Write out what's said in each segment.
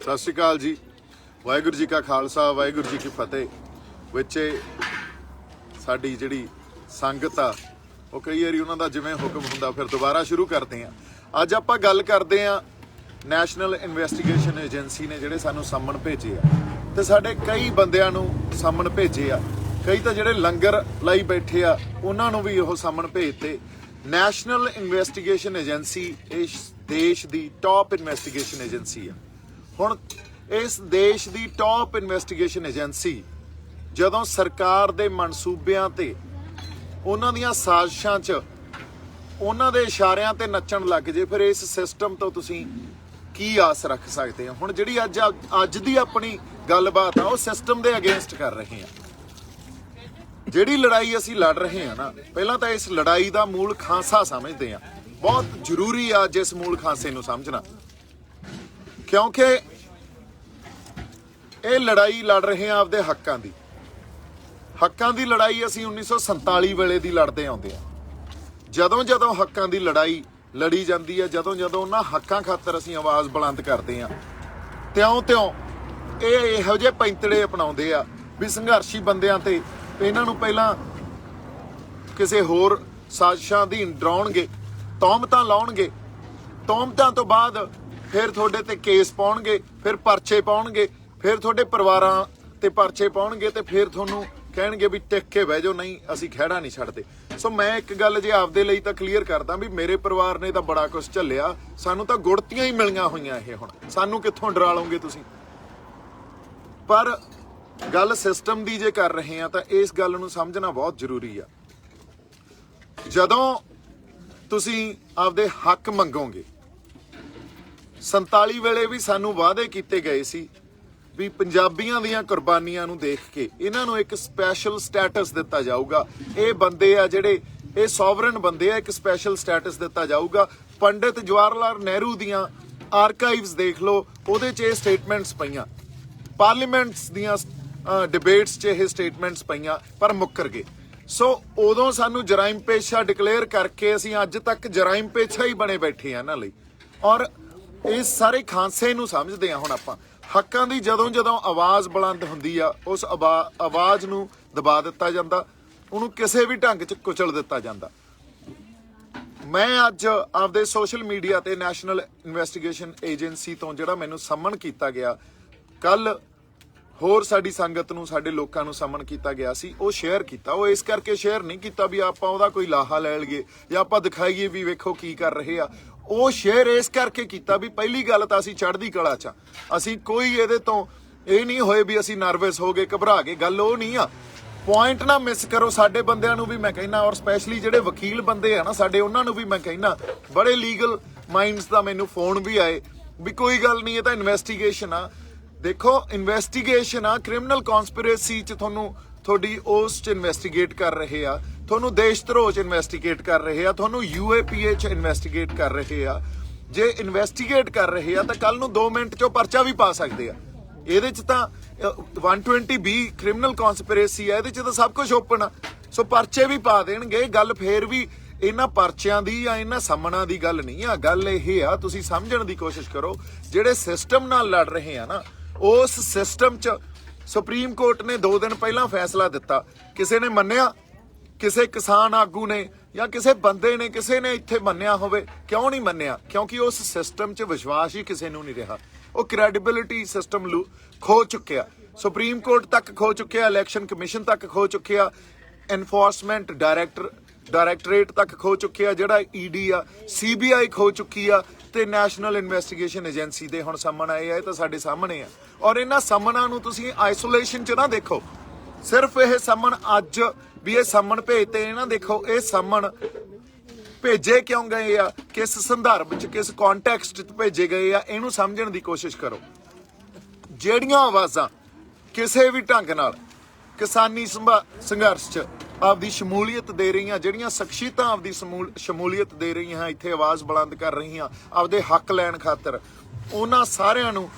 ਸਤਿ ਸ਼੍ਰੀ ਅਕਾਲ ਜੀ। ਵਾਹਿਗੁਰੂ ਜੀ ਕਾ ਖਾਲਸਾ ਵਾਹਿਗੁਰੂ ਜੀ ਕੀ ਫਤਿਹ। ਵਿੱਚ ਸਾਡੀ ਜਿਹੜੀ ਸੰਗਤ ਆ ਉਹ ਕਈ ਵਾਰੀ ਉਹਨਾਂ ਦਾ ਜਿਵੇਂ ਹੁਕਮ ਹੁੰਦਾ ਫਿਰ ਦੁਬਾਰਾ ਸ਼ੁਰੂ ਕਰਦੇ ਆ। ਅੱਜ ਆਪਾਂ ਗੱਲ ਕਰਦੇ ਆ ਨੈਸ਼ਨਲ ਇਨਵੈਸਟੀਗੇਸ਼ਨ ਏਜੰਸੀ ਨੇ ਜਿਹੜੇ ਸਾਨੂੰ ਸੰਮਣ ਭੇਜੇ ਆ ਤੇ ਸਾਡੇ ਕਈ ਬੰਦਿਆਂ ਨੂੰ ਸੰਮਣ ਭੇਜੇ ਆ। ਕਈ ਤਾਂ ਜਿਹੜੇ ਲੰਗਰ ਲਈ ਬੈਠੇ ਆ ਉਹਨਾਂ ਨੂੰ ਵੀ ਉਹ ਸੰਮਣ ਭੇਜਤੇ। ਨੈਸ਼ਨਲ ਇਨਵੈਸਟੀਗੇਸ਼ਨ ਏਜੰਸੀ ਇਸ ਦੇਸ਼ ਦੀ ਟੌਪ ਇਨਵੈਸਟੀਗੇਸ਼ਨ ਏਜੰਸੀ ਆ। ਹੁਣ ਇਸ ਦੇਸ਼ ਦੀ ਟੌਪ ਇਨਵੈਸਟੀਗੇਸ਼ਨ ਏਜੰਸੀ ਜਦੋਂ ਸਰਕਾਰ ਦੇ ਮਨਸੂਬਿਆਂ ਤੇ ਉਹਨਾਂ ਦੀਆਂ ਸਾਜ਼ਿਸ਼ਾਂ 'ਚ ਉਹਨਾਂ ਦੇ ਇਸ਼ਾਰਿਆਂ ਤੇ ਨੱਚਣ ਲੱਗ ਜੇ ਫਿਰ ਇਸ ਸਿਸਟਮ ਤੋਂ ਤੁਸੀਂ ਕੀ ਆਸ ਰੱਖ ਸਕਦੇ ਹੋ। ਹੁਣ ਜਿਹੜੀ ਅੱਜ ਦੀ ਆਪਣੀ ਗੱਲਬਾਤ ਆ ਉਹ ਸਿਸਟਮ ਦੇ ਅਗੇਂਸਟ ਕਰ ਰਹੇ ਆ। ਜਿਹੜੀ ਲੜਾਈ ਅਸੀਂ ਲੜ ਰਹੇ ਆ ਨਾ, ਪਹਿਲਾਂ ਤਾਂ ਇਸ ਲੜਾਈ ਦਾ ਮੂਲ ਖਾਂਸਾ ਸਮਝਦੇ ਆ। ਬਹੁਤ ਜ਼ਰੂਰੀ ਆ ਜਿਸ ਮੂਲ ਖਾਂਸੇ ਨੂੰ ਸਮਝਣਾ, ਕਿਉਂਕਿ ਇਹ ਲੜਾਈ ਲੜ ਰਹੇ ਆ ਆਪਦੇ ਹੱਕਾਂ ਦੀ ਲੜਾਈ ਅਸੀਂ 1947 ਵੇਲੇ ਦੀ ਲੜਦੇ ਆਉਂਦੇ ਆ। ਜਦੋਂ ਹੱਕਾਂ ਦੀ ਲੜਾਈ ਲੜੀ ਜਾਂਦੀ ਹੈ, ਜਦੋਂ ਉਹਨਾਂ ਹੱਕਾਂ ਖਾਤਰ ਅਸੀਂ ਆਵਾਜ਼ ਬੁਲੰਦ ਕਰਦੇ ਆ, ਤਿਉਂ ਇਹ ਇਹੋ ਜਿਹੇ ਪੈਂਤੜੇ ਅਪਣਾਉਂਦੇ ਆ ਵੀ ਸੰਘਰਸ਼ੀ ਬੰਦਿਆਂ ਤੇ ਇਹਨਾਂ ਨੂੰ ਪਹਿਲਾਂ ਕਿਸੇ ਹੋਰ ਸਾਜ਼ਿਸ਼ਾਂ ਅਧੀਨ ਡਰਾਉਣਗੇ, ਤੌਹਮਤਾਂ ਲਾਉਣਗੇ, ਤੌਹਮਤਾਂ ਤੋਂ ਬਾਅਦ ਫਿਰ ਤੁਹਾਡੇ ਤੇ ਕੇਸ ਪਾਉਣਗੇ, ਫਿਰ ਪਰਚੇ ਪਾਉਣਗੇ, ਫਿਰ ਤੁਹਾਡੇ ਪਰਿਵਾਰਾਂ ਤੇ ਪਰਚੇ ਪਾਉਣਗੇ ਤੇ ਫਿਰ ਤੁਹਾਨੂੰ ਕਹਿਣਗੇ ਵੀ ਟਿਕ ਕੇ ਬਹਿ ਜਾਓ, ਨਹੀਂ ਅਸੀਂ ਖਹਿੜਾ ਨਹੀਂ ਛੱਡਦੇ। ਸੋ ਮੈਂ ਇੱਕ ਗੱਲ ਜੇ ਆਪਦੇ ਲਈ ਤਾਂ ਕਲੀਅਰ ਕਰਦਾ ਵੀ ਮੇਰੇ ਪਰਿਵਾਰ ਨੇ ਤਾਂ ਬੜਾ ਕੁਝ ਝੱਲਿਆ, ਸਾਨੂੰ ਤਾਂ ਗੁੜਤੀਆਂ ਹੀ ਮਿਲੀਆਂ ਹੋਈਆਂ। ਇਹ ਹੁਣ ਸਾਨੂੰ ਕਿੱਥੋਂ ਡਰਾ ਲਓਗੇ ਤੁਸੀਂ। ਪਰ ਗੱਲ ਸਿਸਟਮ ਦੀ ਜੇ ਕਰ ਰਹੇ ਆ ਤਾਂ ਇਸ ਗੱਲ ਨੂੰ ਸਮਝਣਾ ਬਹੁਤ ਜ਼ਰੂਰੀ ਆ। ਜਦੋਂ ਤੁਸੀਂ ਆਪਦੇ ਹੱਕ ਮੰਗੋਗੇ, 47 ਵੇਲੇ ਵੀ ਸਾਨੂੰ ਵਾਅਦੇ ਕੀਤੇ ਗਏ ਸੀ ਵੀ ਪੰਜਾਬੀਆਂ ਦੀਆਂ ਕੁਰਬਾਨੀਆਂ ਨੂੰ ਦੇਖ ਕੇ ਇਹਨਾਂ ਨੂੰ ਇੱਕ ਸਪੈਸ਼ਲ ਸਟੇਟਸ ਦਿੱਤਾ ਜਾਊਗਾ। ਇਹ ਬੰਦੇ ਆ ਜਿਹੜੇ ਇਹ ਸੋਵਰਨ ਬੰਦੇ ਆ, ਇੱਕ ਸਪੈਸ਼ਲ ਸਟੇਟਸ ਦਿੱਤਾ ਜਾਊਗਾ। ਪੰਡਿਤ ਜਵਾਹਰ ਲਾਲ ਨਹਿਰੂ ਦੀਆਂ ਆਰਕਾਈਵਸ ਦੇਖ ਲਓ, ਉਹਦੇ 'ਚ ਇਹ ਸਟੇਟਮੈਂਟਸ ਪਈਆਂ, ਪਾਰਲੀਮੈਂਟਸ ਦੀਆਂ ਡਿਬੇਟਸ 'ਚ ਇਹ ਸਟੇਟਮੈਂਟਸ ਪਈਆਂ, ਪਰ ਮੁੱਕਰ ਗਏ। ਸੋ ਉਦੋਂ ਸਾਨੂੰ ਜਰਾਇਮ ਪੇਸ਼ਾ ਡਿਕਲੇਅਰ ਕਰਕੇ ਅਸੀਂ ਅੱਜ ਤੱਕ ਜਰਾਇਮ ਪੇਸ਼ਾ ਹੀ ਬਣੇ ਬੈਠੇ ਆ ਇਹਨਾਂ ਲਈ। ਔਰ ਇਸ ਸਾਰੇ ਖਾਂਸੇ ਨੂੰ ਸਮਝਦੇ ਆ। ਹੁਣ ਆਪਾਂ ਹੱਕਾਂ ਦੀ ਜਦੋਂ ਆਵਾਜ਼ ਬੁਲੰਦ ਹੁੰਦੀ ਆ, ਉਸ ਆਵਾਜ਼ ਨੂੰ ਦਬਾ ਦਿੱਤਾ ਜਾਂਦਾ, ਉਹਨੂੰ ਕਿਸੇ ਵੀ ਢੰਗ 'ਚ ਕੁਚਲ ਦਿੱਤਾ ਜਾਂਦਾ। ਮੈਂ ਅੱਜ ਆਪਦੇ ਸੋਸ਼ਲ ਮੀਡੀਆ ਤੇ ਨੈਸ਼ਨਲ ਇਨਵੈਸਟੀਗੇਸ਼ਨ ਏਜੰਸੀ ਤੋਂ ਜਿਹੜਾ ਮੈਨੂੰ ਸੰਮਣ ਕੀਤਾ ਗਿਆ, ਕੱਲ ਹੋਰ ਸਾਡੀ ਸੰਗਤ ਨੂੰ, ਸਾਡੇ ਲੋਕਾਂ ਨੂੰ ਸੰਮਣ ਕੀਤਾ ਗਿਆ ਸੀ, ਉਹ ਸ਼ੇਅਰ ਕੀਤਾ। ਉਹ ਇਸ ਕਰਕੇ ਸ਼ੇਅਰ ਨਹੀਂ ਕੀਤਾ ਵੀ ਆਪਾਂ ਉਹਦਾ ਕੋਈ ਲਾਹਾ ਲੈ ਲਈਏ ਜਾਂ ਆਪਾਂ ਦਿਖਾਈਏ ਵੀ ਵੇਖੋ ਕੀ ਕਰ ਰਹੇ ਆ। ਉਹ ਸ਼ੇਅਰ ਇਸ ਕਰਕੇ ਕੀਤਾ ਵੀ ਪਹਿਲੀ ਗੱਲ ਤਾਂ ਅਸੀਂ ਚੜ੍ਹਦੀ ਕਲਾ 'ਚ, ਅਸੀਂ ਕੋਈ ਇਹਦੇ ਤੋਂ ਇਹ ਨਹੀਂ ਹੋਏ ਵੀ ਅਸੀਂ ਨਰਵਸ ਹੋ ਗਏ, ਘਬਰਾ ਗਏ। ਗੱਲ ਉਹ ਨਹੀਂ ਆ। ਪੁਆਇੰਟ ਨਾ ਮਿਸ ਕਰੋ। ਸਾਡੇ ਬੰਦਿਆਂ ਨੂੰ ਵੀ ਮੈਂ ਕਹਿੰਦਾ, ਔਰ ਸਪੈਸ਼ਲੀ ਜਿਹੜੇ ਵਕੀਲ ਬੰਦੇ ਆ ਨਾ ਸਾਡੇ, ਉਹਨਾਂ ਨੂੰ ਵੀ ਮੈਂ ਕਹਿੰਦਾ, ਬੜੇ ਲੀਗਲ ਮਾਈਂਡਸ ਦਾ ਮੈਨੂੰ ਫੋਨ ਵੀ ਆਏ ਵੀ ਕੋਈ ਗੱਲ ਨਹੀਂ, ਇਹ ਤਾਂ ਇਨਵੈਸਟੀਗੇਸ਼ਨ ਆ। ਦੇਖੋ, ਇਨਵੈਸਟੀਗੇਸ਼ਨ ਆ, ਕ੍ਰਿਮੀਨਲ ਕਨਸਪੀਰੇਸੀ 'ਚ ਤੁਹਾਨੂੰ ਤੁਹਾਡੀ ਉਸ 'ਚ ਇਨਵੈਸਟੀਗੇਟ ਕਰ ਰਹੇ ਆ, ਤੁਹਾਨੂੰ ਦੇਸ਼ ਧਰੋਹ 'ਚ ਇਨਵੈਸਟੀਗੇਟ ਕਰ ਰਹੇ ਆ, ਤੁਹਾਨੂੰ UAPA 'ਚ ਇਨਵੈਸਟੀਗੇਟ ਕਰ ਰਹੇ ਆ। ਜੇ ਇਨਵੈਸਟੀਗੇਟ ਕਰ ਰਹੇ ਆ ਤਾਂ ਕੱਲ ਨੂੰ 2 ਮਿੰਟ 'ਚੋਂ ਪਰਚਾ ਵੀ ਪਾ ਸਕਦੇ ਆ। ਇਹਦੇ 'ਚ ਤਾਂ 120B ਕ੍ਰਿਮੀਨਲ ਕਨਸਪੀਰੇਸੀ ਆ, ਇਹਦੇ 'ਚ ਤਾਂ ਸਭ ਕੁਝ ਓਪਨ ਆ। ਸੋ ਪਰਚੇ ਵੀ ਪਾ ਦੇਣਗੇ। ਗੱਲ ਫੇਰ ਵੀ ਇਹਨਾਂ ਪਰਚਿਆਂ ਦੀ ਜਾਂ ਇਹਨਾਂ ਸੰਮਣਾਂ ਦੀ ਗੱਲ ਨਹੀਂ ਆ। ਗੱਲ ਇਹ ਆ, ਤੁਸੀਂ ਸਮਝਣ ਦੀ ਕੋਸ਼ਿਸ਼ ਕਰੋ, ਜਿਹੜੇ ਸਿਸਟਮ ਨਾਲ ਲੜ ਰਹੇ ਆ ਨਾ, ਉਸ ਸਿਸਟਮ 'ਚ ਸੁਪਰੀਮ ਕੋਰਟ ਨੇ 2 ਦਿਨ ਪਹਿਲਾਂ ਫੈਸਲਾ ਦਿੱਤਾ। ਕਿਸੇ ਨੇ ਮੰਨਿਆ? ਕਿਸੇ ਕਿਸਾਨ ਆਗੂ ਨੇ ਜਾਂ ਕਿਸੇ ਬੰਦੇ ਨੇ, ਕਿਸੇ ਨੇ ਇੱਥੇ ਮੰਨਿਆ ਹੋਵੇ? ਕਿਉਂ ਨਹੀਂ ਮੰਨਿਆ? ਕਿਉਂਕਿ ਉਸ ਸਿਸਟਮ 'ਚ ਵਿਸ਼ਵਾਸ ਹੀ ਕਿਸੇ ਨੂੰ ਨਹੀਂ ਰਿਹਾ। ਉਹ ਕ੍ਰੈਡੀਬਿਲਿਟੀ ਸਿਸਟਮ ਖੋ ਚੁੱਕਿਆ, ਸੁਪਰੀਮ ਕੋਰਟ ਤੱਕ ਖੋ ਚੁੱਕਿਆ, ਇਲੈਕਸ਼ਨ ਕਮਿਸ਼ਨ ਤੱਕ ਖੋ ਚੁੱਕਿਆ, ਐਨਫੋਰਸਮੈਂਟ ਡਾਇਰੈਕਟੋਰੇਟ ਤੱਕ ਖੋ ਚੁੱਕਿਆ, ਜਿਹੜਾ ED ਆ, CBI ਖੋ ਚੁੱਕੀ ਆ, ਤੇ ਨੈਸ਼ਨਲ ਇਨਵੈਸਟੀਗੇਸ਼ਨ ਏਜੰਸੀ ਦੇ ਹੁਣ ਸੰਮਣ ਆਏ ਆ। ਇਹ ਤਾਂ ਸਾਡੇ ਸਾਹਮਣੇ ਆ। ਔਰ ਇਹਨਾਂ ਸੰਮਣਾਂ ਨੂੰ ਤੁਸੀਂ ਆਈਸੋਲੇਸ਼ਨ 'ਚ ਨਾ ਦੇਖੋ। ਸਿਰਫ ਇਹ ਸੰਮਣ ਅੱਜ ਵੀ ਇਹ ਸੰਮਣ ਭੇਜਤੇ ਨਾ ਦੇਖੋ, ਇਹ ਸੰਮਣ ਭੇਜੇ ਕਿਉਂ ਗਏ ਆ, ਕਿਸ ਸੰਦਰਭ 'ਚ, ਕਿਸ ਕੰਟੈਕਸਟ 'ਚ ਭੇਜੇ ਗਏ ਆ, ਇਹਨੂੰ ਸਮਝਣ ਦੀ ਕੋਸ਼ਿਸ਼ ਕਰੋ। ਜਿਹੜੀਆਂ ਆਵਾਜ਼ਾਂ ਕਿਸੇ ਵੀ ਢੰਗ ਨਾਲ ਕਿਸਾਨੀ ਸੰਘਰਸ਼ 'ਚ ਆਪਦੀ ਸ਼ਮੂਲੀਅਤ ਦੇ ਰਹੀਆਂ, ਜਿਹੜੀਆਂ ਸ਼ਖਸੀਅਤਾਂ ਆਪਦੀ ਸ਼ਮੂਲੀਅਤ ਦੇ ਰਹੀਆਂ, ਇੱਥੇ ਆਵਾਜ਼ ਬੁਲੰਦ ਕਰ ਰਹੀਆਂ ਆਪਦੇ ਹੱਕ ਲੈਣ ਖਾਤਰ, ਉਹਨਾਂ ਸਾਰਿਆਂ ਨੂੰ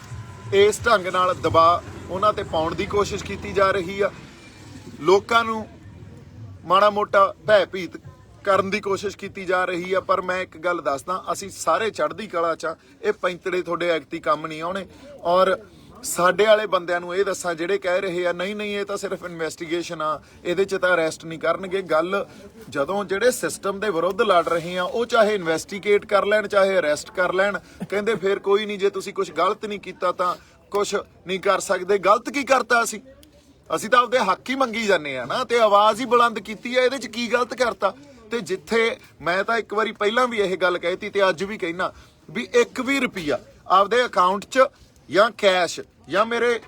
ਇਸ ਢੰਗ ਨਾਲ ਦਬਾਅ ਉਹਨਾਂ ਤੇ ਪਾਉਣ ਦੀ ਕੋਸ਼ਿਸ਼ ਕੀਤੀ ਜਾ ਰਹੀ ਆ। ਲੋਕਾਂ ਨੂੰ ਮਾੜਾ ਮੋਟਾ ਭੈ ਭੀਤ ਕਰਨ ਦੀ ਕੋਸ਼ਿਸ਼ ਕੀਤੀ ਜਾ ਰਹੀ ਆ। ਪਰ ਮੈਂ ਇੱਕ ਗੱਲ ਦੱਸਦਾ, ਅਸੀਂ ਸਾਰੇ ਚੜ੍ਹਦੀ ਕਲਾ 'ਚ ਆ। ਇਹ ਪੈਂਤੜੇ ਤੁਹਾਡੇ ਐਕਤੀ ਕੰਮ ਨਹੀਂ ਆਉਣੇ। ਔਰ ਸਾਡੇ ਵਾਲੇ ਬੰਦਿਆਂ ਨੂੰ ਇਹ ਦੱਸਾਂ ਜਿਹੜੇ ਕਹਿ ਰਹੇ ਆ ਨਹੀਂ ਇਹ ਤਾਂ ਸਿਰਫ ਇਨਵੈਸਟੀਗੇਸ਼ਨ ਆ, ਇਹਦੇ 'ਚ ਤਾਂ ਅਰੈਸਟ ਨਹੀਂ ਕਰਨਗੇ। ਗੱਲ ਜਦੋਂ ਜਿਹੜੇ ਸਿਸਟਮ ਦੇ ਵਿਰੁੱਧ ਲੜ ਰਹੇ ਆ ਉਹ ਚਾਹੇ ਇਨਵੈਸਟੀਗੇਟ ਕਰ ਲੈਣ ਚਾਹੇ ਅਰੈਸਟ ਕਰ ਲੈਣ, ਕਹਿੰਦੇ ਫਿਰ ਕੋਈ ਨਹੀਂ, ਜੇ ਤੁਸੀਂ ਕੁਝ ਗਲਤ ਨਹੀਂ ਕੀਤਾ ਤਾਂ ਕੁਝ ਨਹੀਂ ਕਰ ਸਕਦੇ। ਗਲਤ ਕੀ ਕਰਤਾ ਅਸੀਂ ਤਾਂ ਆਪਦੇ ਹੱਕ ਹੀ ਮੰਗੀ ਜਾਂਦੇ ਆ ਨਾ, ਤੇ ਆਵਾਜ਼ ਹੀ ਬੁਲੰਦ ਕੀਤੀ ਆ। ਇਹਦੇ 'ਚ ਕੀ ਗਲਤ ਕਰਤਾ? ਤੇ ਜਿੱਥੇ ਮੈਂ ਤਾਂ ਇੱਕ ਵਾਰੀ ਪਹਿਲਾਂ ਵੀ ਇਹ ਗੱਲ ਕਹਿਤੀ ਤੇ ਅੱਜ ਵੀ ਕਹਿਣਾ ਵੀ 1 ਵੀ ਰੁਪਈਆ ਆਪਦੇ ਅਕਾਊਂਟ 'ਚ ਜਾਂ ਕੈਸ਼ ਜਾਂ ਮੇਰੇ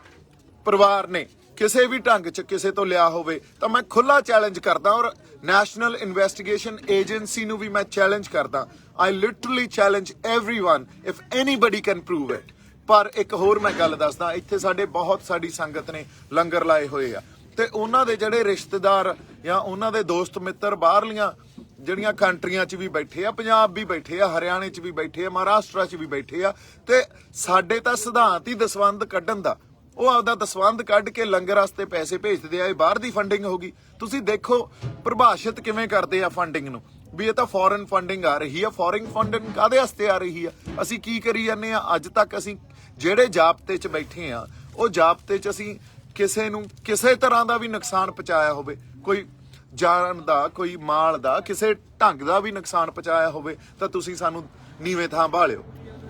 ਪਰਿਵਾਰ ਨੇ ਕਿਸੇ ਵੀ ਢੰਗ 'ਚ ਕਿਸੇ ਤੋਂ ਲਿਆ ਹੋਵੇ ਤਾਂ ਮੈਂ ਖੁੱਲਾ ਚੈਲੰਜ ਕਰਦਾ। ਔਰ ਨੈਸ਼ਨਲ ਇਨਵੈਸਟੀਗੇਸ਼ਨ ਏਜੰਸੀ ਨੂੰ ਵੀ ਮੈਂ ਚੈਲੰਜ ਕਰਦਾ। I literally challenge everyone if anybody can prove it. ਪਰ ਇੱਕ ਹੋਰ ਮੈਂ ਗੱਲ ਦੱਸਦਾ, ਇੱਥੇ ਸਾਡੇ ਬਹੁਤ ਸਾਡੀ ਸੰਗਤ ਨੇ ਲੰਗਰ ਲਾਏ ਹੋਏ ਆ, ਤੇ ਉਹਨਾਂ ਦੇ ਜਿਹੜੇ ਰਿਸ਼ਤੇਦਾਰ ਜਾਂ ਉਹਨਾਂ ਦੇ ਦੋਸਤ ਮਿੱਤਰ ਬਾਹਰਲੀਆਂ ਜਿਹੜੀਆਂ ਕੰਟਰੀਆਂ 'ਚ ਵੀ ਬੈਠੇ ਆ, ਪੰਜਾਬ ਵੀ ਬੈਠੇ ਆ, ਹਰਿਆਣੇ 'ਚ ਵੀ ਬੈਠੇ ਆ, ਮਹਾਰਾਸ਼ਟਰ 'ਚ ਵੀ ਬੈਠੇ ਆ। ਤੇ ਸਾਡੇ ਤਾਂ ਸਿਧਾਂਤ ਹੀ ਦਸਵੰਧ ਕੱਢਣ ਦਾ, ਉਹ ਆਪਦਾ ਦਸਵੰਧ ਕੱਢ ਕੇ ਲੰਗਰ ਵਾਸਤੇ ਪੈਸੇ ਭੇਜਦੇ ਆ। ਇਹ ਬਾਹਰ ਦੀ ਫੰਡਿੰਗ ਹੋ ਗਈ। ਤੁਸੀਂ ਦੇਖੋ ਪ੍ਰਭਾਸ਼ਿਤ ਕਿਵੇਂ ਕਰਦੇ ਆ ਫੰਡਿੰਗ ਨੂੰ, ਵੀ ਇਹ ਤਾਂ ਫੋਰਨ ਫੰਡਿੰਗ ਆ ਰਹੀ ਆ। ਫੋਰਨ ਫੰਡਿੰਗ ਕਾਹਦੇ ਵਾਸਤੇ ਆ ਰਹੀ ਆ? ਅਸੀਂ ਕੀ ਕਰੀ ਜਾਂਦੇ ਆ? ਅੱਜ ਤੱਕ ਅਸੀਂ ਜਿਹੜੇ ਜਾਬਤੇ 'ਚ ਬੈਠੇ ਆ, ਉਹ ਜਾਬਤੇ 'ਚ ਅਸੀਂ ਕਿਸੇ ਨੂੰ ਕਿਸੇ ਤਰ੍ਹਾਂ ਦਾ ਵੀ ਨੁਕਸਾਨ ਪਹੁੰਚਾਇਆ ਹੋਵੇ, ਕੋਈ ਜਾਨ ਦਾ ਕੋਈ ਮਾਲ ਦਾ ਕਿਸੇ ਢੰਗ ਦਾ ਵੀ ਨੁਕਸਾਨ ਪਹੁੰਚਾਇਆ ਹੋਵੇ ਤਾਂ ਤੁਸੀਂ ਸਾਨੂੰ ਨੀਵੇਂ ਥਾਂ ਭਾਲਿਓ।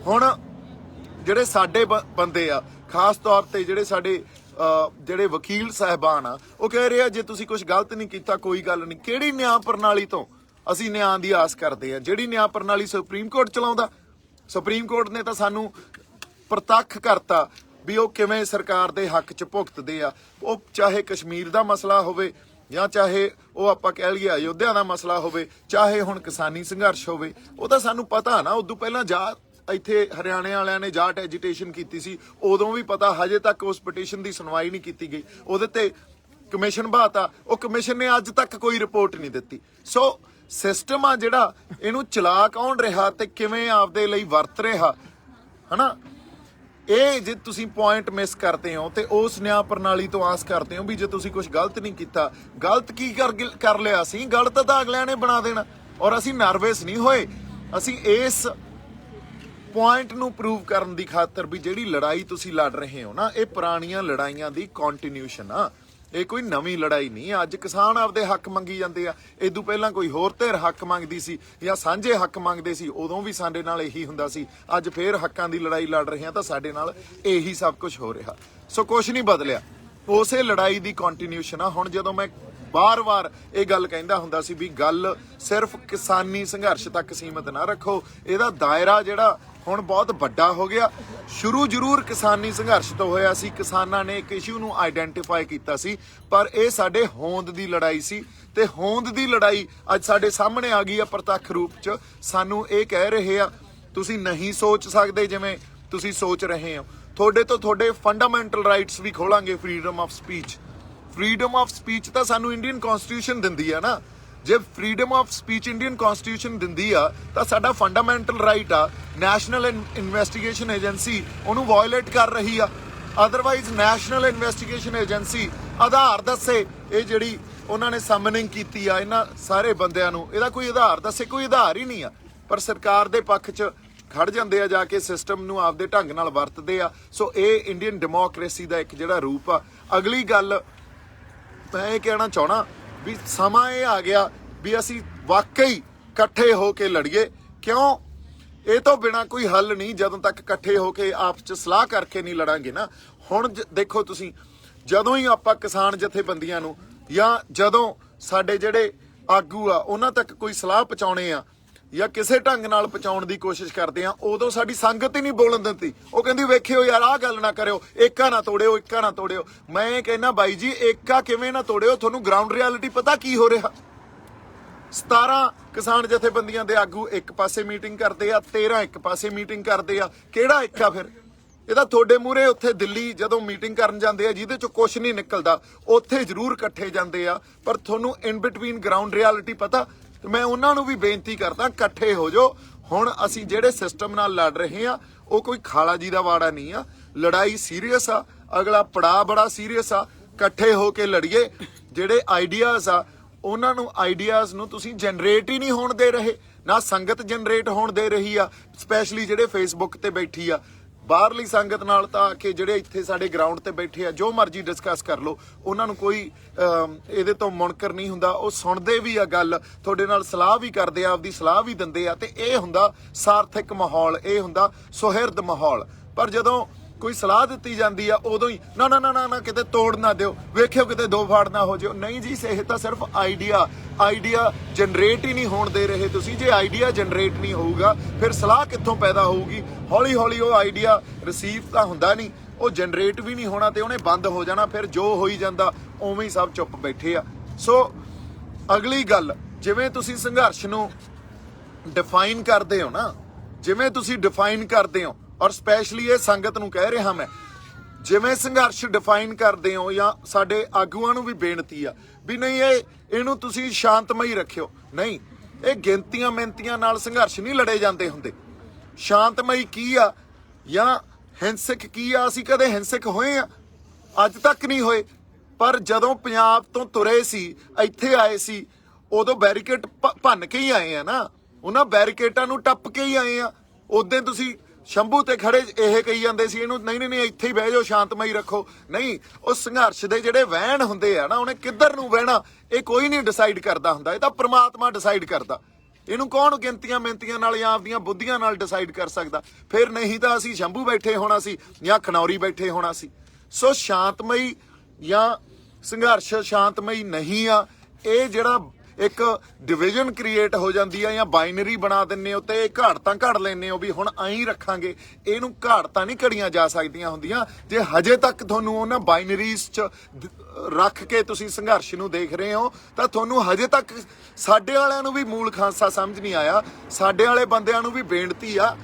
ਹੁਣ ਜਿਹੜੇ ਸਾਡੇ ਬੰਦੇ ਆ, ਖਾਸ ਤੌਰ ਤੇ ਜਿਹੜੇ ਸਾਡੇ ਜਿਹੜੇ ਵਕੀਲ ਸਾਹਿਬਾਨ ਆ, ਉਹ ਕਹਿ ਰਹੇ ਆ ਜੇ ਤੁਸੀਂ ਕੁਝ ਗਲਤ ਨਹੀਂ ਕੀਤਾ ਕੋਈ ਗੱਲ ਨਹੀਂ। ਕਿਹੜੀ ਨਿਆਂ ਪ੍ਰਣਾਲੀ ਤੋਂ ਅਸੀਂ ਨਿਆਂ ਦੀ ਆਸ ਕਰਦੇ ਆ? ਜਿਹੜੀ ਨਿਆਂ ਪ੍ਰਣਾਲੀ ਸੁਪਰੀਮ ਕੋਰਟ ਚਲਾਉਂਦਾ। ਸੁਪਰੀਮ ਕੋਰਟ ਨੇ ਤਾਂ ਸਾਨੂੰ ਪ੍ਰਤੱਖ ਕਰਤਾ ਵੀ ਉਹ ਕਿਵੇਂ ਸਰਕਾਰ ਦੇ ਹੱਕ 'ਚ ਭੁਗਤਦੇ ਆ। ਉਹ ਚਾਹੇ ਕਸ਼ਮੀਰ ਦਾ ਮਸਲਾ ਹੋਵੇ ਜਾਂ ਚਾਹੇ ਉਹ ਆਪਾਂ ਕਹਿ ਲਈਏ ਅਯੋਧਿਆ ਦਾ ਮਸਲਾ ਹੋਵੇ, ਚਾਹੇ ਹੁਣ ਕਿਸਾਨੀ ਸੰਘਰਸ਼ ਹੋਵੇ, ਉਹ ਤਾਂ ਸਾਨੂੰ ਪਤਾ ਨਾ। ਉਦੋਂ ਪਹਿਲਾਂ ਇੱਥੇ ਹਰਿਆਣੇ ਵਾਲਿਆਂ ਨੇ ਜਾਟ ਐਜੀਟੇਸ਼ਨ ਕੀਤੀ ਸੀ, ਉਦੋਂ ਵੀ ਪਤਾ। ਹਜੇ ਤੱਕ ਉਸ ਪਟੀਸ਼ਨ ਦੀ ਸੁਣਵਾਈ ਨਹੀਂ ਕੀਤੀ ਗਈ, ਉਹਦੇ ਤੇ ਕਮਿਸ਼ਨ ਬਾਤਾ। ਉਹ ਕਮਿਸ਼ਨ ਨੇ ਅੱਜ ਤੱਕ ਕੋਈ ਰਿਪੋਰਟ ਨਹੀਂ ਦਿੱਤੀ। ਸੋ ਸਿਸਟਮ ਆ ਜਿਹੜਾ, ਇਹਨੂੰ ਚਲਾ ਕੌਣ ਰਿਹਾ ਤੇ ਕਿਵੇਂ ਆਪਦੇ ਲਈ ਵਰਤ ਰਿਹਾ, ਹਨਾ? ਇਹ ਜੇ ਤੁਸੀਂ ਪੁਆਇੰਟ ਮਿਸ ਕਰਦੇ ਹੋ ਤੇ ਉਸ ਨਿਆਂ ਪ੍ਰਣਾਲੀ ਤੋਂ ਆਸ ਕਰਦੇ ਹੋ ਵੀ ਜੇ ਤੁਸੀਂ ਕੁਝ ਗਲਤ ਨਹੀਂ ਕੀਤਾ। ਗਲਤ ਕੀ ਕਰ ਲਿਆ ਸੀ? ਗਲਤ ਤਾਂ ਅਗਲਿਆਂ ਨੇ ਬਣਾ ਦੇਣਾ। ਔਰ ਅਸੀਂ ਨਰਵਸ ਨਹੀਂ ਹੋਏ। ਅਸੀਂ ਇਸ ਪੁਆਇੰਟ ਨੂੰ ਪ੍ਰੂਵ ਕਰਨ ਦੀ ਖਾਤਰ ਵੀ ਜਿਹੜੀ ਲੜਾਈ ਤੁਸੀਂ ਲੜ ਰਹੇ ਹੋ ਨਾ, ਇਹ ਪੁਰਾਣੀਆਂ ਲੜਾਈਆਂ ਦੀ ਕੰਟੀਨਿਊਸ਼ਨ ਆ। ਇਹ ਕੋਈ ਨਵੀਂ ਲੜਾਈ ਨਹੀਂ। ਅੱਜ ਕਿਸਾਨ ਆਪਦੇ ਹੱਕ ਮੰਗੀ ਜਾਂਦੇ ਆ। ਇਦੋਂ ਪਹਿਲਾਂ ਕੋਈ ਹੋਰ ਧਿਰ ਹੱਕ ਮੰਗਦੀ ਸੀ ਜਾਂ ਸਾਂਝੇ ਹੱਕ ਮੰਗਦੇ ਸੀ, ਉਦੋਂ ਵੀ ਸਾਡੇ ਨਾਲ ਇਹੀ ਹੁੰਦਾ ਸੀ। ਅੱਜ ਫੇਰ ਹੱਕਾਂ ਦੀ ਲੜਾਈ ਲੜ ਰਹੇ ਆ ਤਾਂ ਸਾਡੇ ਨਾਲ ਇਹੀ ਸਭ ਕੁਝ ਹੋ ਰਿਹਾ। ਸੋ ਕੁਝ ਨਹੀਂ ਬਦਲਿਆ, ਉਸੇ ਲੜਾਈ ਦੀ ਕੰਟੀਨਿਊਸ਼ਨ ਆ। ਹੁਣ ਜਦੋਂ ਮੈਂ ਵਾਰ-ਵਾਰ ਇਹ ਗੱਲ ਕਹਿੰਦਾ ਹੁੰਦਾ ਸੀ ਵੀ ਗੱਲ ਸਿਰਫ ਕਿਸਾਨੀ ਸੰਘਰਸ਼ ਤੱਕ ਸੀਮਤ ਨਾ ਰੱਖੋ, ਇਹਦਾ ਦਾਇਰਾ ਜਿਹੜਾ ਹੁਣ ਬਹੁਤ ਵੱਡਾ ਹੋ ਗਿਆ। ਸ਼ੁਰੂ ਜ਼ਰੂਰ ਕਿਸਾਨੀ ਸੰਘਰਸ਼ ਤੋਂ ਹੋਇਆ ਸੀ, ਕਿਸਾਨਾਂ ਨੇ ਇੱਕ ਇਸ਼ੂ ਨੂੰ ਆਈਡੈਂਟੀਫਾਈ ਕੀਤਾ ਸੀ, ਪਰ ਇਹ ਸਾਡੇ ਹੋਂਦ ਦੀ ਲੜਾਈ ਸੀ। ਤੇ ਹੋਂਦ ਦੀ ਲੜਾਈ ਅੱਜ ਸਾਡੇ ਸਾਹਮਣੇ ਆ ਗਈ ਆ ਪ੍ਰਤੱਖ ਰੂਪ 'ਚ। ਸਾਨੂੰ ਇਹ ਕਹਿ ਰਹੇ ਆ ਤੁਸੀਂ ਨਹੀਂ ਸੋਚ ਸਕਦੇ ਜਿਵੇਂ ਤੁਸੀਂ ਸੋਚ ਰਹੇ ਹੋ। ਤੁਹਾਡੇ ਤੋਂ ਤੁਹਾਡੇ ਫੰਡਾਮੈਂਟਲ ਰਾਈਟਸ ਵੀ ਖੋਲਾਂਗੇ। Freedom of speech, freedom of speech ਤਾਂ ਸਾਨੂੰ ਇੰਡੀਅਨ ਕਨਸਟੀਟਿਊਸ਼ਨ ਦਿੰਦੀ ਆ ਨਾ। ਜੇ freedom of speech Indian constitution ਦਿੰਦੀ ਆ ਤਾਂ ਸਾਡਾ ਫੰਡਾਮੈਂਟਲ ਰਾਈਟ ਆ। ਨੈਸ਼ਨਲ ਇਨਵੈਸਟੀਗੇਸ਼ਨ ਏਜੰਸੀ ਉਹਨੂੰ ਵਾਇਓਲੇਟ ਕਰ ਰਹੀ ਆ। ਅਦਰਵਾਈਜ਼ ਨੈਸ਼ਨਲ ਇਨਵੈਸਟੀਗੇਸ਼ਨ ਏਜੰਸੀ ਆਧਾਰ ਦੱਸੇ, ਇਹ ਜਿਹੜੀ ਉਹਨਾਂ ਨੇ ਸਮਨਿੰਗ ਕੀਤੀ ਆ ਇਹਨਾਂ ਸਾਰੇ ਬੰਦਿਆਂ ਨੂੰ, ਇਹਦਾ ਕੋਈ ਆਧਾਰ ਦੱਸੇ। ਕੋਈ ਆਧਾਰ ਹੀ ਨਹੀਂ ਆ, ਪਰ ਸਰਕਾਰ ਦੇ ਪੱਖ 'ਚ ਖੜ ਜਾਂਦੇ ਆ, ਜਾ ਕੇ ਸਿਸਟਮ ਨੂੰ ਆਪਦੇ ਢੰਗ ਨਾਲ ਵਰਤਦੇ ਆ। ਸੋ ਇਹ ਇੰਡੀਅਨ ਡੈਮੋਕ੍ਰੇਸੀ ਦਾ ਇੱਕ ਜਿਹੜਾ ਰੂਪ ਆ। ਅਗਲੀ ਗੱਲ ਮੈਂ ਇਹ ਕਹਿਣਾ ਚਾਹਣਾ ਵੀ ਸਮਾਂ ਇਹ ਆ ਗਿਆ ਵੀ ਅਸੀਂ ਵਾਕਈ ਇਕੱਠੇ ਹੋ ਕੇ ਲੜੀਏ। ਕਿਉਂ? ਇਹ ਤੋਂ ਬਿਨਾ ਕੋਈ ਹੱਲ ਨਹੀਂ ਜਦੋਂ ਤੱਕ ਇਕੱਠੇ ਹੋ ਕੇ ਆਪਸ 'ਚ ਸਲਾਹ ਕਰਕੇ ਨਹੀਂ ਲੜਾਂਗੇ ਨਾ। ਹੁਣ ਦੇਖੋ ਤੁਸੀਂ, ਜਦੋਂ ਹੀ ਆਪਾਂ ਕਿਸਾਨ ਜਥੇਬੰਦੀਆਂ ਨੂੰ ਜਾਂ ਜਦੋਂ ਸਾਡੇ ਜਿਹੜੇ ਆਗੂ ਆ ਉਹਨਾਂ ਤੱਕ ਕੋਈ ਸਲਾਹ ਪਹੁੰਚਾਉਣੇ ਆ ਜਾਂ ਕਿਸੇ ਢੰਗ ਨਾਲ ਪਹੁੰਚਾਉਣ ਦੀ ਕੋਸ਼ਿਸ਼ ਕਰਦੇ ਆ, ਉਦੋਂ ਸਾਡੀ ਸੰਗਤ ਹੀ ਨਹੀਂ ਬੋਲਣ ਦਿੰਦੀ। ਉਹ ਕਹਿੰਦੀ ਵੇਖਿਓ ਯਾਰ ਆਹ ਗੱਲ ਨਾ ਕਰਿਓ, ਏਕਾ ਨਾ ਤੋੜਿਓ, ਏਕਾ ਨਾ ਤੋੜਿਓ। ਮੈਂ ਕਹਿੰਦਾ ਬਾਈ ਜੀ ਏਕਾ ਕਿਵੇਂ ਨਾ ਤੋੜਿਓ, ਤੁਹਾਨੂੰ ਗਰਾਊਂਡ ਰਿਐਲਿਟੀ ਪਤਾ ਕੀ ਹੋ ਰਿਹਾ। 17 ਕਿਸਾਨ ਜਥੇਬੰਦੀਆਂ ਦੇ ਆਗੂ ਇੱਕ ਪਾਸੇ ਮੀਟਿੰਗ ਕਰਦੇ ਆ, 13 ਇੱਕ ਪਾਸੇ ਮੀਟਿੰਗ ਕਰਦੇ ਆ। ਕਿਹੜਾ ਏਕਾ ਫਿਰ? ਇਹਦਾ ਤੁਹਾਡੇ ਮੂਹਰੇ ਉੱਥੇ ਦਿੱਲੀ ਜਦੋਂ ਮੀਟਿੰਗ ਕਰਨ ਜਾਂਦੇ ਆ ਜਿਹਦੇ ਚੋਂ ਕੁਝ ਨਹੀਂ ਨਿਕਲਦਾ, ਉੱਥੇ ਜ਼ਰੂਰ ਇਕੱਠੇ ਜਾਂਦੇ ਆ, ਪਰ ਤੁਹਾਨੂੰ ਇਨ ਬਿਟਵੀਨ ਗਰਾਊਂਡ ਰਿਐਲਿਟੀ ਪਤਾ। ਮੈਂ ਉਹਨਾਂ ਨੂੰ ਵੀ ਬੇਨਤੀ ਕਰਦਾ ਇਕੱਠੇ ਹੋ ਜਾਓ। ਹੁਣ ਅਸੀਂ ਜਿਹੜੇ ਸਿਸਟਮ ਨਾਲ ਲੜ ਰਹੇ ਆ ਉਹ ਕੋਈ ਖਾਲਾ ਜੀ ਦਾ ਵਾੜਾ ਨਹੀਂ ਆ। ਲੜਾਈ ਸੀਰੀਅਸ ਆ, ਅਗਲਾ ਪੜਾਅ ਬੜਾ ਸੀਰੀਅਸ ਆ। ਇਕੱਠੇ ਹੋ ਕੇ ਲੜੀਏ। ਜਿਹੜੇ ਆਈਡੀਆਜ਼ ਆ ਉਹਨਾਂ ਨੂੰ ਆਈਡੀਆਜ਼ ਨੂੰ ਤੁਸੀਂ ਜਨਰੇਟ ਹੀ ਨਹੀਂ ਹੋਣ ਦੇ ਰਹੇ, ਨਾ ਸੰਗਤ ਜਨਰੇਟ ਹੋਣ ਦੇ ਰਹੀ ਆ। ਸਪੈਸ਼ਲੀ ਜਿਹੜੇ ਫੇਸਬੁੱਕ ਤੇ ਬੈਠੀ ਆ, ਬਾਹਰਲੀ ਸੰਗਤ ਨਾਲ ਤਾਂ ਆ ਕੇ ਜਿਹੜੇ ਇੱਥੇ ਸਾਡੇ ਗਰਾਊਂਡ ਤੇ ਬੈਠੇ ਆ ਜੋ ਮਰਜ਼ੀ ਡਿਸਕਸ ਕਰ ਲਓ, ਉਹਨਾਂ ਨੂੰ ਕੋਈ ਇਹਦੇ ਤੋਂ ਮੁਨਕਰ ਨਹੀਂ ਹੁੰਦਾ। ਉਹ ਸੁਣਦੇ ਵੀ ਆ ਗੱਲ, ਤੁਹਾਡੇ ਨਾਲ ਸਲਾਹ ਵੀ ਕਰਦੇ ਆ, ਆਪਦੀ ਸਲਾਹ ਵੀ ਦਿੰਦੇ ਆ, ਤੇ ਇਹ ਹੁੰਦਾ ਸਾਰਥਕ ਮਾਹੌਲ, ਇਹ ਹੁੰਦਾ ਸੁਹਿਰਦ ਮਾਹੌਲ। ਪਰ ਜਦੋਂ ਕੋਈ ਸਲਾਹ ਦਿੱਤੀ ਜਾਂਦੀ ਆ ਉਦੋਂ ਹੀ ਨਾ ਨਾ ਨਾ ਨਾ ਕਿਤੇ ਤੋੜ ਨਾ ਦਿਓ, ਵੇਖਿਓ ਕਿਤੇ ਦੋ ਫਾੜ ਨਾ ਹੋ ਜਾਓ। ਨਹੀਂ ਜੀ, ਇਹ ਤਾਂ ਸਿਰਫ ਆਈਡੀਆ ਜਨਰੇਟ ਹੀ ਨਹੀਂ ਹੋਣ ਦੇ ਰਹੇ ਤੁਸੀਂ। ਜੇ ਆਈਡੀਆ ਜਨਰੇਟ ਨਹੀਂ ਹੋਊਗਾ ਫਿਰ ਸਲਾਹ ਕਿੱਥੋਂ ਪੈਦਾ ਹੋਊਗੀ? ਹੌਲੀ ਹੌਲੀ ਉਹ ਆਈਡੀਆ ਰਿਸੀਵ ਤਾਂ ਹੁੰਦਾ ਨਹੀਂ, ਉਹ ਜਨਰੇਟ ਵੀ ਨਹੀਂ ਹੋਣਾ ਤੇ ਉਹਨੇ ਬੰਦ ਹੋ ਜਾਣਾ। ਫਿਰ ਜੋ ਹੋਈ ਜਾਂਦਾ ਉਵੇਂ ਹੀ ਸਭ ਚੁੱਪ ਬੈਠੇ ਆ। ਸੋ ਅਗਲੀ ਗੱਲ, ਜਿਵੇਂ ਤੁਸੀਂ ਸੰਘਰਸ਼ ਨੂੰ ਡਿਫਾਈਨ ਕਰਦੇ ਹੋ ਨਾ, ਜਿਵੇਂ ਤੁਸੀਂ ਡਿਫਾਈਨ ਕਰਦੇ ਹੋ, ਔਰ ਸਪੈਸ਼ਲੀ ਇਹ ਸੰਗਤ ਨੂੰ ਕਹਿ ਰਿਹਾ ਮੈਂ, ਜਿਵੇਂ ਸੰਘਰਸ਼ ਡਿਫਾਈਨ ਕਰਦੇ ਹੋ, ਜਾਂ ਸਾਡੇ ਆਗੂਆਂ ਨੂੰ ਵੀ ਬੇਨਤੀ ਆ ਵੀ ਨਹੀਂ ਇਹਨੂੰ ਤੁਸੀਂ ਸ਼ਾਂਤਮਈ ਰੱਖਿਓ। ਨਹੀਂ, ਇਹ ਗਿਣਤੀਆਂ ਮਿਹਨਤੀਆਂ ਨਾਲ ਸੰਘਰਸ਼ ਨਹੀਂ ਲੜੇ ਜਾਂਦੇ ਹੁੰਦੇ। ਸ਼ਾਂਤਮਈ ਕੀ ਆ ਜਾਂ ਹਿੰਸਕ ਕੀ ਆ? ਅਸੀਂ ਕਦੇ ਹਿੰਸਕ ਹੋਏ ਆ? ਅੱਜ ਤੱਕ ਨਹੀਂ ਹੋਏ। ਪਰ ਜਦੋਂ ਪੰਜਾਬ ਤੋਂ ਤੁਰੇ ਸੀ, ਇੱਥੇ ਆਏ ਸੀ, ਉਦੋਂ ਬੈਰੀਕੇਡ ਭੰਨ ਕੇ ਹੀ ਆਏ ਆ ਨਾ, ਉਹਨਾਂ ਬੈਰੀਕੇਡਾਂ ਨੂੰ ਟੱਪ ਕੇ ਹੀ ਆਏ ਆ। ਉਦੋਂ ਤੁਸੀਂ ਸ਼ੰਭੂ ਤੇ ਖੜੇ ਇਹ ਕਹੀ ਜਾਂਦੇ ਸੀ ਇਹਨੂੰ ਨਹੀਂ ਨਹੀਂ ਇੱਥੇ ਹੀ ਬਹਿ ਜਾਓ, ਸ਼ਾਂਤਮਈ ਰੱਖੋ। ਨਹੀਂ, ਉਹ ਸੰਘਰਸ਼ ਦੇ ਜਿਹੜੇ ਵਹਿਣ ਹੁੰਦੇ ਆ ਨਾ, ਉਹਨੇ ਕਿੱਧਰ ਨੂੰ ਵਹਿਣਾ ਇਹ ਕੋਈ ਨਹੀਂ ਡਿਸਾਈਡ ਕਰਦਾ ਹੁੰਦਾ, ਇਹ ਤਾਂ ਪ੍ਰਮਾਤਮਾ ਡਿਸਾਈਡ ਕਰਦਾ। ਇਹਨੂੰ ਕੌਣ ਗਿਣਤੀਆਂ ਮਿਹਨਤੀਆਂ ਨਾਲ ਜਾਂ ਆਪਦੀਆਂ ਬੁੱਧੀਆਂ ਨਾਲ ਡਿਸਾਈਡ ਕਰ ਸਕਦਾ? ਫਿਰ ਨਹੀਂ ਤਾਂ ਅਸੀਂ ਸ਼ੰਭੂ ਬੈਠੇ ਹੋਣਾ ਸੀ ਜਾਂ ਖਨੌਰੀ ਬੈਠੇ ਹੋਣਾ ਸੀ। ਸੋ ਸ਼ਾਂਤਮਈ ਜਾਂ ਸੰਘਰਸ਼ ਸ਼ਾਂਤਮਈ ਨਹੀਂ ਆ। ਇਹ ਜਿਹੜਾ ਇੱਕ ਡਿਵੀਜ਼ਨ ਕ੍ਰੀਏਟ ਹੋ ਜਾਂਦੀ ਆ ਜਾਂ ਬਾਈਨਰੀ ਬਣਾ ਦਿੰਦੇ ਹੋ ਤੇ ਘਾੜਤਾਂ ਘੜ ਲੈਂਦੇ ਹੋ ਵੀ ਹੁਣ ਐਂ ਰੱਖਾਂਗੇ, ਇਹਨੂੰ ਘਾੜਤਾਂ ਨਹੀਂ ਘੜੀਆਂ ਜਾ ਸਕਦੀਆਂ ਹੁੰਦੀਆਂ। ਜੇ ਹਜੇ ਤੱਕ ਤੁਹਾਨੂੰ ਉਹਨਾਂ ਬਾਈਨਰੀਜ਼ 'ਚ ਰੱਖ ਕੇ ਤੁਸੀਂ ਸੰਘਰਸ਼ ਨੂੰ ਦੇਖ ਰਹੇ ਹੋ ਤਾਂ ਤੁਹਾਨੂੰ ਹਜੇ ਤੱਕ ਸਾਡੇ ਵਾਲਿਆਂ ਨੂੰ ਵੀ ਮੂਲ ਖਾਂਸਾ ਸਮਝ ਨਹੀਂ ਆਇਆ। ਸਾਡੇ ਵਾਲੇ ਬੰਦਿਆਂ ਨੂੰ ਵੀ ਬੇਨਤੀ ਆ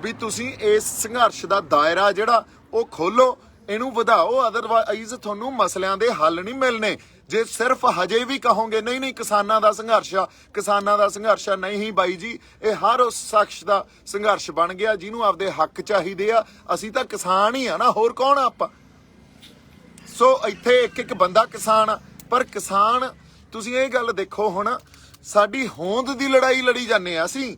ਵੀ ਤੁਸੀਂ ਇਸ ਸੰਘਰਸ਼ ਦਾ ਦਾਇਰਾ ਜਿਹੜਾ ਉਹ ਖੋਲੋ, ਇਹਨੂੰ ਵਧਾਓ, ਅਦਰਵਾਈਜ਼ ਤੁਹਾਨੂੰ ਮਸਲਿਆਂ ਦੇ ਹੱਲ ਨਹੀਂ ਮਿਲਣੇ। ਜੇ ਸਿਰਫ ਹਜੇ ਵੀ ਕਹੋਗੇ ਨਹੀਂ ਨਹੀਂ ਕਿਸਾਨਾਂ ਦਾ ਸੰਘਰਸ਼ ਆ, ਕਿਸਾਨਾਂ ਦਾ ਸੰਘਰਸ਼ ਆ, ਨਹੀਂ ਬਾਈ ਜੀ, ਇਹ ਹਰ ਉਸ ਸ਼ਖਸ ਦਾ ਸੰਘਰਸ਼ ਬਣ ਗਿਆ ਜਿਹਨੂੰ ਆਪਦੇ ਹੱਕ ਚਾਹੀਦੇ ਆ। ਅਸੀਂ ਤਾਂ ਕਿਸਾਨ ਹੀ ਆ ਨਾ, ਹੋਰ ਕੌਣ ਆ ਆਪਾਂ? ਸੋ ਇੱਥੇ ਇੱਕ ਇੱਕ ਬੰਦਾ ਕਿਸਾਨ ਆ। ਪਰ ਕਿਸਾਨ, ਤੁਸੀਂ ਇਹ ਗੱਲ ਦੇਖੋ, ਹੁਣ ਸਾਡੀ ਹੋਂਦ ਦੀ ਲੜਾਈ ਲੜੀ ਜਾਂਦੇ ਆ ਅਸੀਂ,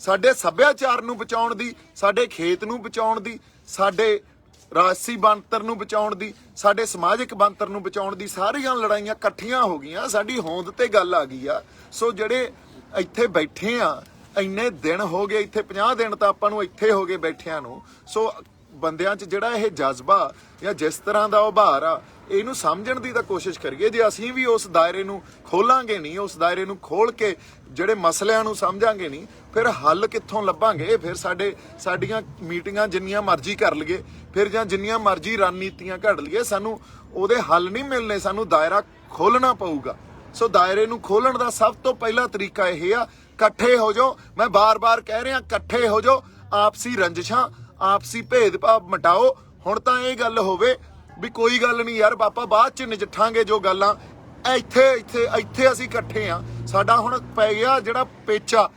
ਸਾਡੇ ਸੱਭਿਆਚਾਰ ਨੂੰ ਬਚਾਉਣ ਦੀ, ਸਾਡੇ ਖੇਤ ਨੂੰ ਬਚਾਉਣ ਦੀ, ਸਾਡੇ ਰਾਜਸੀ ਬਣਤਰ ਨੂੰ ਬਚਾਉਣ ਦੀ, ਸਾਡੇ ਸਮਾਜਿਕ ਬਣਤਰ ਨੂੰ ਬਚਾਉਣ ਦੀ, ਸਾਰੀਆਂ ਲੜਾਈਆਂ ਇਕੱਠੀਆਂ ਹੋ ਗਈਆਂ, ਸਾਡੀ ਹੋਂਦ ਤੇ ਗੱਲ ਆ ਗਈ ਆ। ਸੋ ਜਿਹੜੇ ਇੱਥੇ ਬੈਠੇ ਆ, ਇੰਨੇ ਦਿਨ ਹੋ ਗਏ ਇੱਥੇ, 50 ਦਿਨ ਤਾਂ ਆਪਾਂ ਨੂੰ ਇੱਥੇ ਹੋ ਗਏ ਬੈਠਿਆਂ ਨੂੰ। ਸੋ ਬੰਦਿਆਂ 'ਚ ਜਿਹੜਾ ਇਹ ਜਜ਼ਬਾ ਜਾਂ ਜਿਸ ਤਰ੍ਹਾਂ ਦਾ ਉਭਾਰ ਆ, ਇਹਨੂੰ ਸਮਝਣ ਦੀ ਤਾਂ ਕੋਸ਼ਿਸ਼ ਕਰੀਏ। ਜੇ ਅਸੀਂ ਵੀ ਉਸ ਦਾਇਰੇ ਨੂੰ ਖੋਲਾਂਗੇ ਨਹੀਂ, ਉਸ ਦਾਇਰੇ ਨੂੰ ਖੋਲ ਕੇ ਜਿਹੜੇ ਮਸਲਿਆਂ ਨੂੰ ਸਮਝਾਂਗੇ ਨਹੀਂ, ਫਿਰ ਹੱਲ ਕਿੱਥੋਂ ਲੱਭਾਂਗੇ? ਫਿਰ ਸਾਡੀਆਂ ਮੀਟਿੰਗਾਂ ਜਿੰਨੀਆਂ ਮਰਜ਼ੀ ਕਰ ਲਈਏ, ਫਿਰ ਜਾਂ ਜਿੰਨੀਆਂ ਮਰਜ਼ੀ ਰਣਨੀਤੀਆਂ ਘੜ ਲਈਏ, ਸਾਨੂੰ ਉਹਦੇ ਹੱਲ ਨਹੀਂ ਮਿਲਣੇ। ਸਾਨੂੰ ਦਾਇਰਾ ਖੋਲਣਾ ਪਊਗਾ। ਸੋ ਦਾਇਰੇ ਨੂੰ ਖੋਲਣ ਦਾ ਸਭ ਤੋਂ ਪਹਿਲਾ ਤਰੀਕਾ ਇਹ ਆ, ਇਕੱਠੇ ਹੋ ਜਾਓ। ਮੈਂ ਬਾਰ-ਬਾਰ ਕਹਿ ਰਿਹਾ, ਇਕੱਠੇ ਹੋ ਜਾਓ। ਆਪਸੀ ਰੰਜਿਸ਼ਾਂ, ਆਪਸੀ ਭੇਦਭਾਵ ਮਿਟਾਓ। ਹੁਣ ਤਾਂ ਇਹ ਗੱਲ ਹੋਵੇ ਵੀ ਕੋਈ ਗੱਲ ਨਹੀਂ ਯਾਰ ਬਾਪਾ, ਬਾਅਦ ਚ ਨਜਿੱਠਾਂਗੇ ਜੋ ਗੱਲਾਂ, ਇੱਥੇ ਅਸੀਂ ਇਕੱਠੇ ਆ। ਸਾਡਾ ਹੁਣ ਪੈ ਗਿਆ ਜਿਹੜਾ ਪੇਚਾ,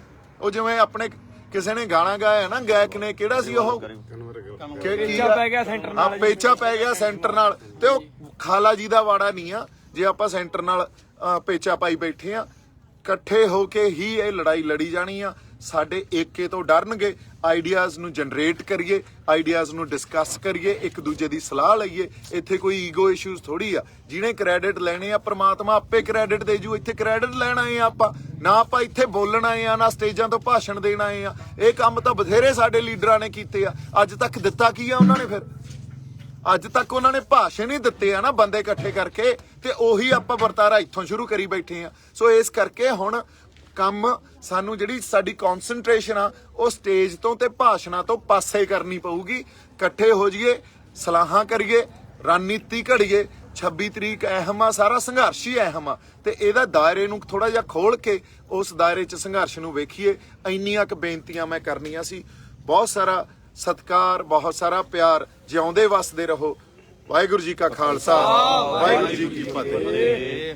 ਉਹ ਜਿਵੇਂ ਆਪਣੇ ਕਿਸੇ ਨੇ ਗਾਣਾ ਗਾਇਆ ਨਾ, ਗਾਇਕ ਨੇ, ਕਿਹੜਾ ਸੀ ਉਹ, ਪੇਚਾ ਪੈ ਗਿਆ ਸੈਂਟਰ ਨਾਲ। ਪੇਚਾ ਪੈ ਗਿਆ ਸੈਂਟਰ ਨਾਲ। ਤੇ ਉਹ ਖਾਲਾ ਜੀ ਦਾ ਵਾੜਾ ਨਹੀਂ ਆ ਜੇ ਆਪਾਂ ਸੈਂਟਰ ਨਾਲ ਪੇਚਾ ਪਾਈ ਬੈਠੇ ਆ। ਇਕੱਠੇ ਹੋ ਕੇ ਹੀ ਇਹ ਲੜਾਈ ਲੜੀ ਜਾਣੀ ਆ। ਸਾਡੇ ਏਕੇ ਤੋਂ ਡਰਨਗੇ। ਆਈਡੀਆਜ਼ ਨੂੰ ਜਨਰੇਟ ਕਰੀਏ, ਆਈਡੀਆਜ਼ ਨੂੰ ਡਿਸਕਸ ਕਰੀਏ, ਇੱਕ ਦੂਜੇ ਦੀ ਸਲਾਹ ਲਈਏ। ਇੱਥੇ ਕੋਈ ਈਗੋ ਇਸ਼ੂਜ਼ ਥੋੜੀ ਆ। ਜਿਹਨੇ ਕ੍ਰੈਡਿਟ ਲੈਣੇ ਆ, ਪ੍ਰਮਾਤਮਾ ਆਪੇ ਕ੍ਰੈਡਿਟ ਦੇ ਜੂ। ਇੱਥੇ ਕ੍ਰੈਡਿਟ ਲੈਣ ਆਏ ਆ ਆਪਾਂ ਨਾ, ਆਪਾਂ ਇੱਥੇ ਬੋਲਣ ਆਏ ਆ ਨਾ, ਸਟੇਜਾਂ ਤੋਂ ਭਾਸ਼ਣ ਦੇਣ ਆਏ ਆ। ਇਹ ਕੰਮ ਤਾਂ ਬਥੇਰੇ ਸਾਡੇ ਲੀਡਰਾਂ ਨੇ ਕੀਤੇ ਆ। ਅੱਜ ਤੱਕ ਦਿੱਤਾ ਕੀ ਆ ਉਹਨਾਂ ਨੇ? ਫਿਰ ਅੱਜ ਤੱਕ ਉਹਨਾਂ ਨੇ ਭਾਸ਼ਣ ਹੀ ਦਿੱਤੇ ਆ ਨਾ, ਬੰਦੇ ਇਕੱਠੇ ਕਰਕੇ, ਤੇ ਉਹੀ ਆਪਾਂ ਵਰਤਾਰਾ ਇੱਥੋਂ ਸ਼ੁਰੂ ਕਰੀ ਬੈਠੇ ਆ। ਸੋ ਇਸ ਕਰਕੇ ਹੁਣ ਕੰਮ ਸਾਨੂੰ, ਜਿਹੜੀ ਸਾਡੀ ਕੌਨਸੈਂਟਰੇਸ਼ਨ ਆ, ਉਹ ਸਟੇਜ ਤੋਂ ਤੇ ਭਾਸ਼ਣਾਂ ਤੋਂ ਪਾਸੇ ਕਰਨੀ ਪਊਗੀ। ਇਕੱਠੇ ਹੋ ਜਾਈਏ, ਸਲਾਹਾਂ ਕਰੀਏ, ਰਣਨੀਤੀ ਘੜੀਏ। 26 ਤਰੀਕ ਅਹਿਮ ਆ, ਸਾਰਾ ਸੰਘਰਸ਼ ਹੀ ਅਹਿਮ ਆ, ਤੇ ਇਹਦਾ ਦਾਇਰੇ ਨੂੰ ਥੋੜਾ ਜਿਹਾ ਖੋਲ ਕੇ ਉਸ ਦਾਇਰੇ 'ਚ ਸੰਘਰਸ਼ ਨੂੰ ਵੇਖੀਏ। ਇੰਨੀਆਂ ਕੁ ਬੇਨਤੀਆਂ ਮੈਂ ਕਰਨੀਆਂ ਸੀ। ਬਹੁਤ ਸਾਰਾ ਸਤਿਕਾਰ, ਬਹੁਤ ਸਾਰਾ ਪਿਆਰ। ਜਿਉਂਦੇ ਵਸਦੇ ਰਹੋ। ਵਾਹਿਗੁਰੂ ਜੀ ਕਾ ਖਾਲਸਾ, ਵਾਹਿਗੁਰੂ ਜੀ ਕੀ ਫਤਿਹ।